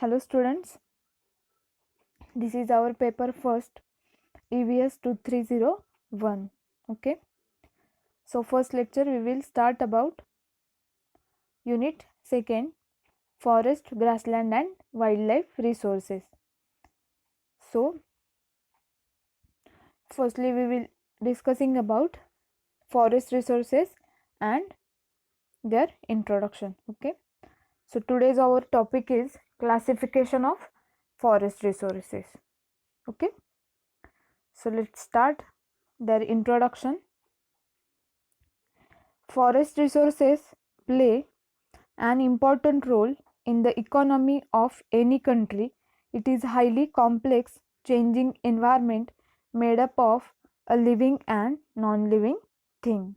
Hello students, this is our paper first EVS 2301. Okay, so first lecture we will start about unit second, forest, grassland and wildlife resources. So firstly we will discussing about forest resources and their introduction. Okay, so today's our topic is classification of forest resources. Okay, so let's start their introduction. Forest resources play an important role in the economy of any country. It is highly complex, changing environment made up of a living and non-living thing.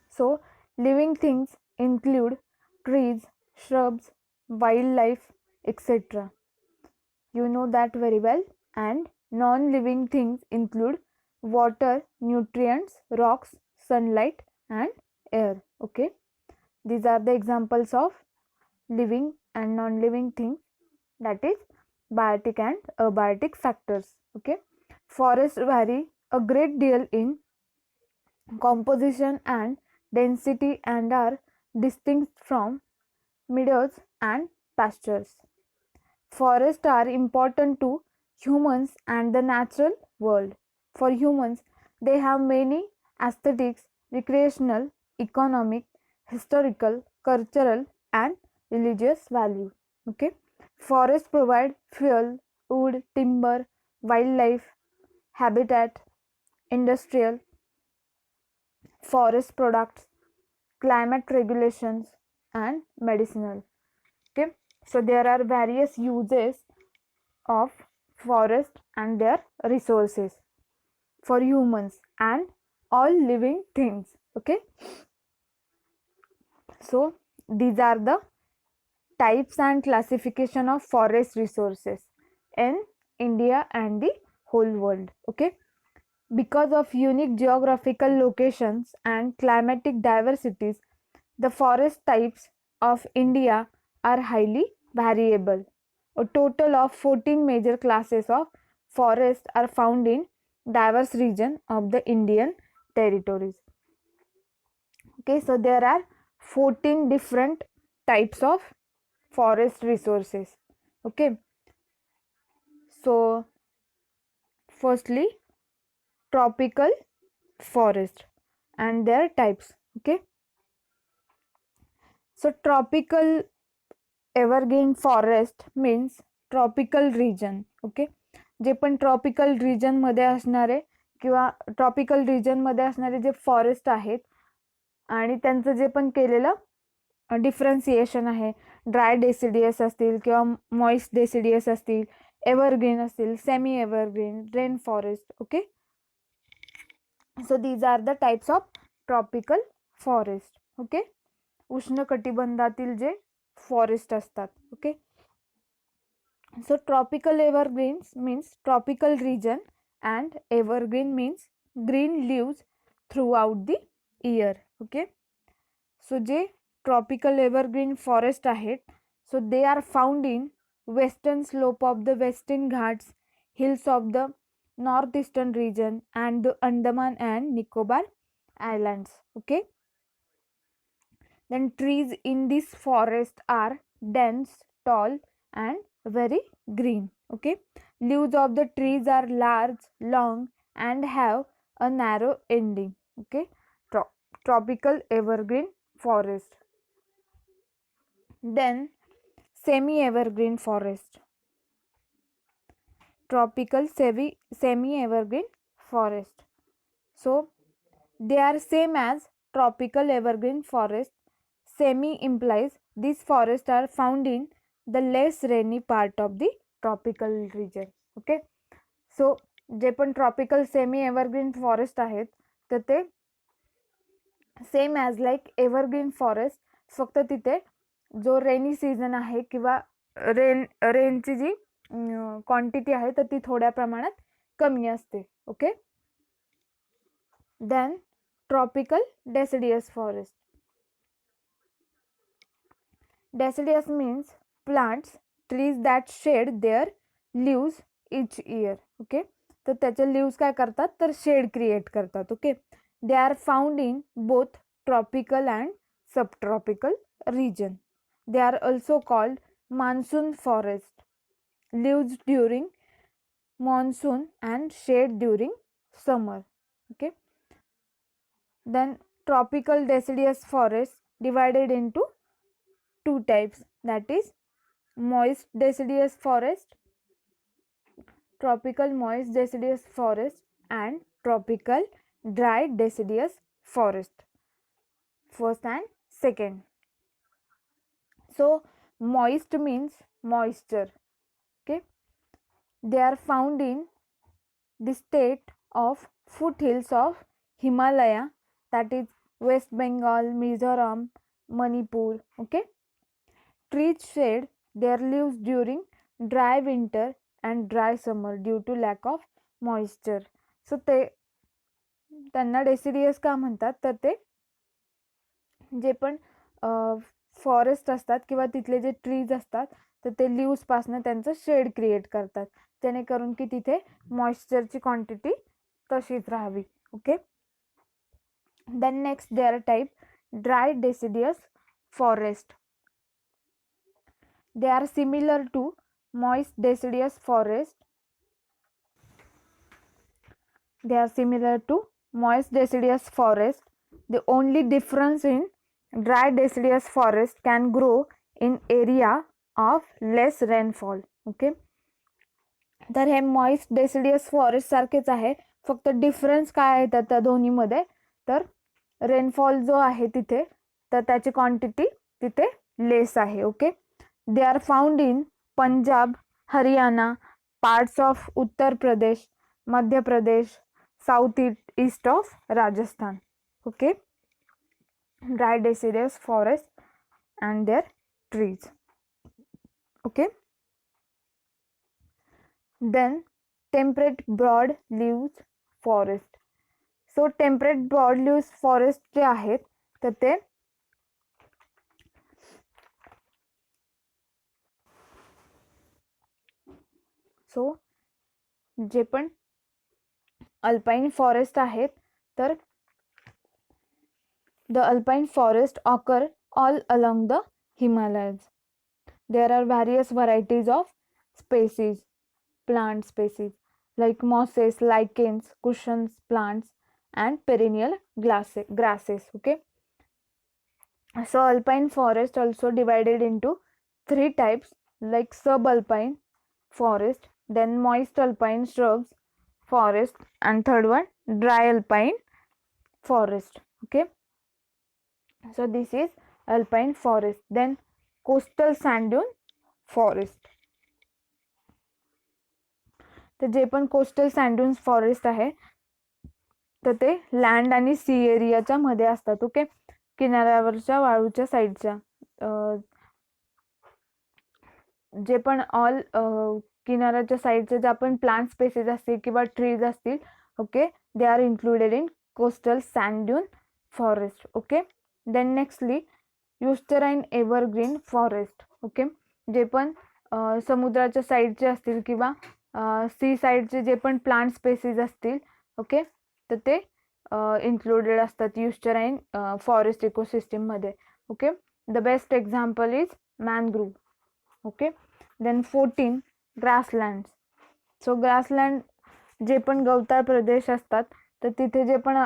So, living things include trees, shrubs, wildlife, etc. You know that very well. And non-living things include water, nutrients, rocks, sunlight, and air. Okay. These are the examples of living and non-living things, that is biotic and abiotic factors. Okay, forests vary a great deal in composition and density and are distinct from meadows and pastures. Forests are important to humans and the natural world. For humans, they have many aesthetics, recreational, economic, historical, cultural, and religious value. Okay, forests provide fuel, wood, timber, wildlife, habitat, industrial, forest products, climate regulations, and medicinal. Okay, so there are various uses of forest and their resources for humans and all living things. Okay, so these are the types and classification of forest resources in India and the whole world. Okay, because of unique geographical locations and climatic diversities, the forest types of India are highly variable. A total of 14 major classes of forests are found in diverse regions of the Indian territories. Okay, so there are 14 different types of forest resources. Okay, so firstly, tropical forest and their types. Okay, so tropical evergreen forest means tropical region. Okay, जे पण tropical region मध्ये असणारे किंवा tropical region मध्ये असणारे जे forest आहेत आणि त्यांचं जे पण केलेलं डिफरन्सिएशन आहे, ड्राय डेसिडियस असतील किंवा मॉइस्ट डेसिडियस असतील, एव्हरग्रीन असतील, semi evergreen, rain forest. Okay, so these are the types of tropical forest. Okay, उष्णकटिबंधातील जे फॉरेस्ट असतात. Okay, so tropical evergreens means tropical region and evergreen means green leaves throughout the year. Okay, so J tropical evergreen forest आहेत, so they are found in western slope of the western ghats, hills of the northeastern region and the Andaman and Nicobar islands. Okay, then trees in this forest are dense, tall and very green. Okay, leaves of the trees are large, long and have a narrow ending. Okay, tropical evergreen forest. Then semi evergreen forest. Tropical semi evergreen forest. So they are same as tropical evergreen forest. Semi implies these forests are found in the less rainy part of the tropical region. Okay, so जे पण tropical semi evergreen forest आहेत तर ते same as like evergreen forest, फक्त तिथे जो rainy season आहे किंवा रेनची जी quantity आहे तर ती थोड्या प्रमाणात कमी असते. Okay, then tropical deciduous forest. Deciduous means plants trees that shed their leaves each year. Okay, तर त्याचे लिव्स काय करतात तर शेड क्रिएट करतात. Okay, they are found in both tropical and subtropical region. They are also called monsoon forest. Leaves during monsoon and shade during summer. Okay. Then tropical deciduous forest divided into two types, that is moist deciduous forest, tropical moist deciduous forest, and tropical dry deciduous forest. First and second. So moist means moisture. Okay, they are found in the state of foothills of Himalaya, that is West Bengal, Mizoram, Manipur. Okay, trees shed their leaves during dry winter and dry summer due to lack of moisture. So ते त्यांना deciduous का म्हणतात तर ते जे पण forest असतात किंवा तिथले जे ट्रीज असतात तर ते लिव्सपासनं त्यांचं शेड क्रिएट करतात, जेणेकरून की तिथे मॉइश्चरची क्वांटिटी तशीच राहावी. Okay, then next their type dry deciduous forest. They are similar to moist deciduous forest. They are similar to moist deciduous forest. The only difference in dry deciduous forest can grow in area of less rainfall. Okay, तर हे moist deciduous forest सारखेच आहे, फक्त difference काय आहे त्या दोन्हीमध्ये तर rainfall जो आहे तिथे तर त्याची क्वांटिटी तिथे लेस आहे. Okay, they are found in Punjab, Haryana, parts of Uttar Pradesh, Madhya Pradesh, south east of Rajasthan. Okay, dry deciduous forest and their trees. Okay, then temperate broad leaves forest. So temperate broad leaves forest जे आहेत तर ते जे पण अल्पाइन फॉरेस्ट आहेत तर the alpine forest occur all along the Himalayas. There are various varieties of species, plant species like mosses, lichens, cushions plants and perennial grasses. Okay, so alpine forest also divided into three types like subalpine forest, then moist alpine shrubs forest, and third one dry alpine forest. Okay, so this is alpine forest. Then coastal sand dune forest. तर जे पण coastal send forest आहे तर ते land आणि सी एरियाच्या मध्ये असतात. Okay, किनाऱ्यावरच्या वाळूच्या साईडच्या जे पण ऑल किनाऱ्याच्या साईडचे जे आपण प्लांट स्पेसेस असतील किंवा ट्रीज असतील. Okay, they are included in coastal sand dune forest. Okay, then nextly estuarine evergreen forest. Okay, जे पण समुद्राच्या साईडचे असतील किंवा सी साईडचे जे पण प्लांट स्पेसीस असतील. ओके, तर ते इन्क्लुडेड असतात युस्टराइन फॉरेस्ट इकोसिस्टीममध्ये. Okay, the best example is mangrove. Okay, then 14 grasslands. So grassland जे पण गवताळ प्रदेश असतात तर तिथे जे पण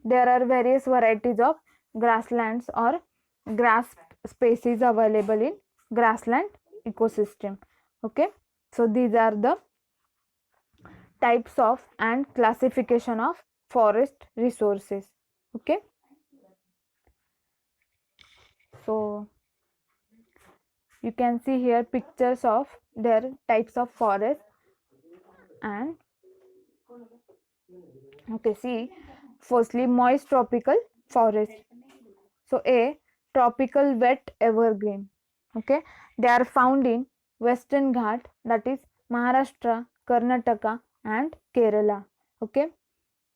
there are various varieties of grasslands or grass species available in grassland ecosystem. Okay, so these are the types of and classification of forest resources. Okay, so you can see here pictures of their types of forest. And okay, see firstly moist tropical forest. So a tropical wet evergreen. Okay, they are found in Western Ghat, that is Maharashtra, Karnataka and Kerala. Okay,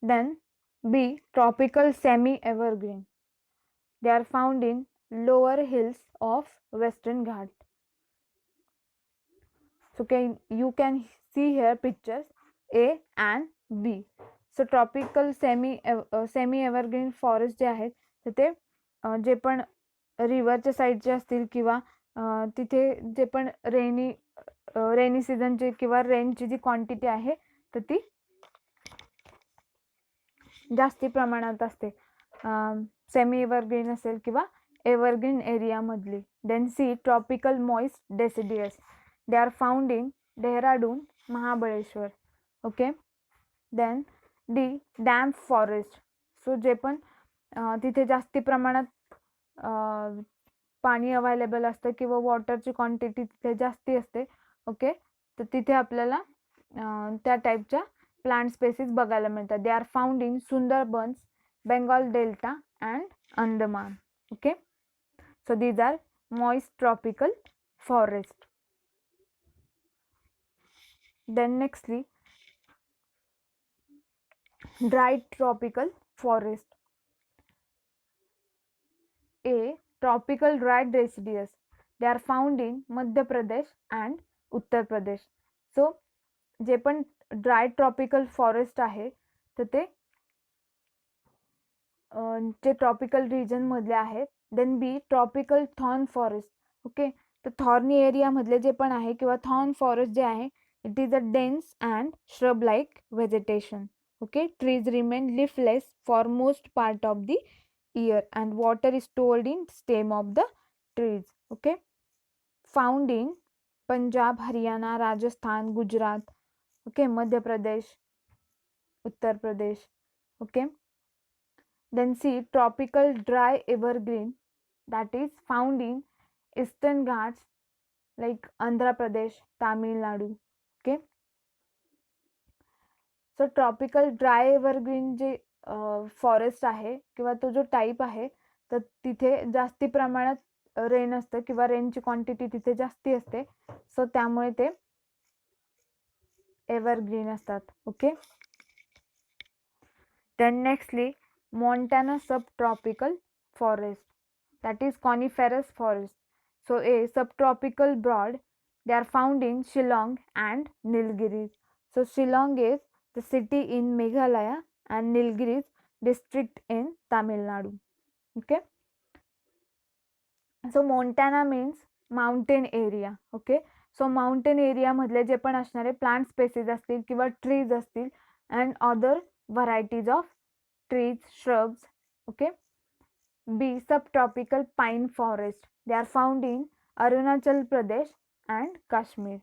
then B tropical semi evergreen. They are found in lower hills of Western Ghat. So you can see here pictures A and B. So tropical semi evergreen forest जे आहेत तर ते जे पण रिव्हरच्या साईडचे असतील किंवा तिथे जे पण रेनी सीझनचे किंवा रेनची जी क्वांटिटी आहे तर ती जास्ती प्रमाणात असते सेमी एव्हरग्रीन असेल किंवा एव्हरग्रीन एरियामधली. Then C tropical moist deciduous, they are found in Dehradun, Mahabaleshwar. Okay. Then D damp forest, so जे पण तिथे जास्ती प्रमाणात पाणी अवेलेबल असतं किंवा वॉटरची क्वांटिटी तिथे जास्ती असते. ओके. तर तिथे आपल्याला त्या टाईपच्या प्लांट स्पेसिस बघायला मिळतात. They are found in Sundarbans, Bengal delta and Andaman. Okay. So these are moist tropical forest. Then nextly, dry tropical forest. A. Tropical dry deciduous, they are found in Madhya Pradesh and Uttar Pradesh. So जे पण dry tropical forest आहे तर ते जे tropical region मधले आहेत. Then B tropical thorn forest. Okay. तर thorny area मधले जे पण आहे किंवा थॉर्न फॉरेस्ट जे आहे it is a dense and shrub like vegetation. Okay. Trees remain leafless for most part of the year and water is stored in stem of the trees. Okay. Found in Punjab, Haryana, Rajasthan, Gujarat. Okay. Madhya Pradesh, Uttar Pradesh. Okay. Then see tropical dry evergreen, that is found in eastern Ghats like Andhra Pradesh, Tamil Nadu. Okay. So tropical dry evergreen J forest आहे किंवा तो जो type आहे तर तिथे जास्ती प्रमाणात rain असतं किंवा रेनची क्वांटिटी तिथे जास्ती असते. सो त्यामुळे ते एव्हरग्रीन असतात. Okay. Then nextly montane sub tropical forest, that is coniferous forest. So a sub tropical broad, they are found in Shillong and Nilgiris. So Shillong is the city in Meghalaya and Nilgiris district in Tamil Nadu. Okay. So Montana means mountain area. Okay. So mountain area मधले जे पण असणारे plant spaces असतील किंवा trees असतील and other varieties of trees, shrubs. Okay. B subtropical pine forest, they are found in Arunachal Pradesh and Kashmir.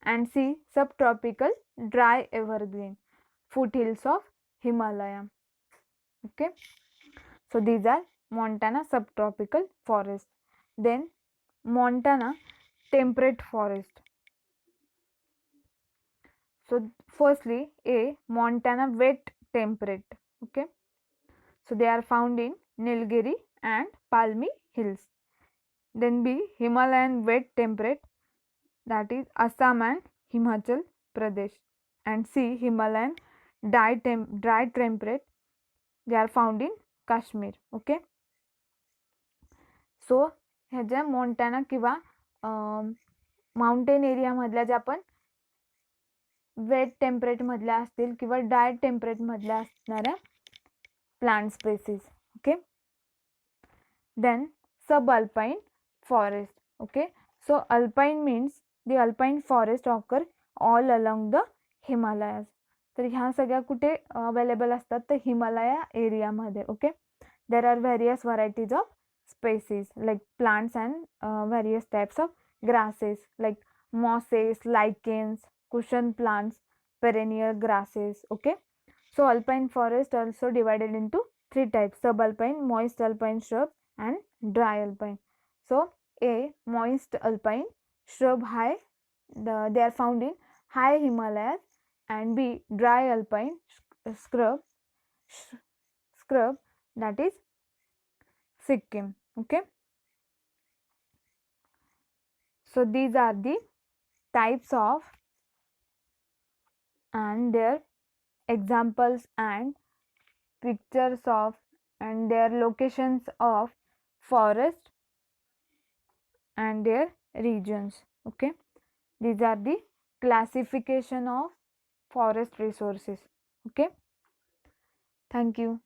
And C subtropical dry evergreen, foothills of Himalaya. Okay. So these are Montana subtropical forest. Then Montana temperate forest. So firstly A Montana wet temperate. Okay. So they are found in Nilgiri and Palmy Hills. Then B Himalayan wet temperate, that is Assam and Himachal Pradesh. And C Himalayan dry temperate, they are found in Kashmir. Okay. सो ह्याच्या Montana किंवा mountain area मधल्या ज्या पण wait temperate मधल्या असतील किंवा dry temperate मधल्या असणाऱ्या plant species. Okay. Then sub alpine forest. Okay. So alpine means the alpine forest occur all along the Himalayas. तर ह्या सगळ्या कुठे अवेलेबल असतात तर हिमालया एरियामध्ये. Okay. There are various varieties of species like plants and various types of grasses like mosses, lichens, cushion plants, perennial grasses. Okay. So alpine forest also divided into three types: subalpine, moist alpine shrub and dry alpine. So A moist alpine shrub high, they are found in high Himalayas. And B dry alpine scrub, that is Sikkim. Okay. So these are the types of and their examples and pictures of and their locations of forest and their regions. Okay. These are the classification of forest resources. Okay, thank you.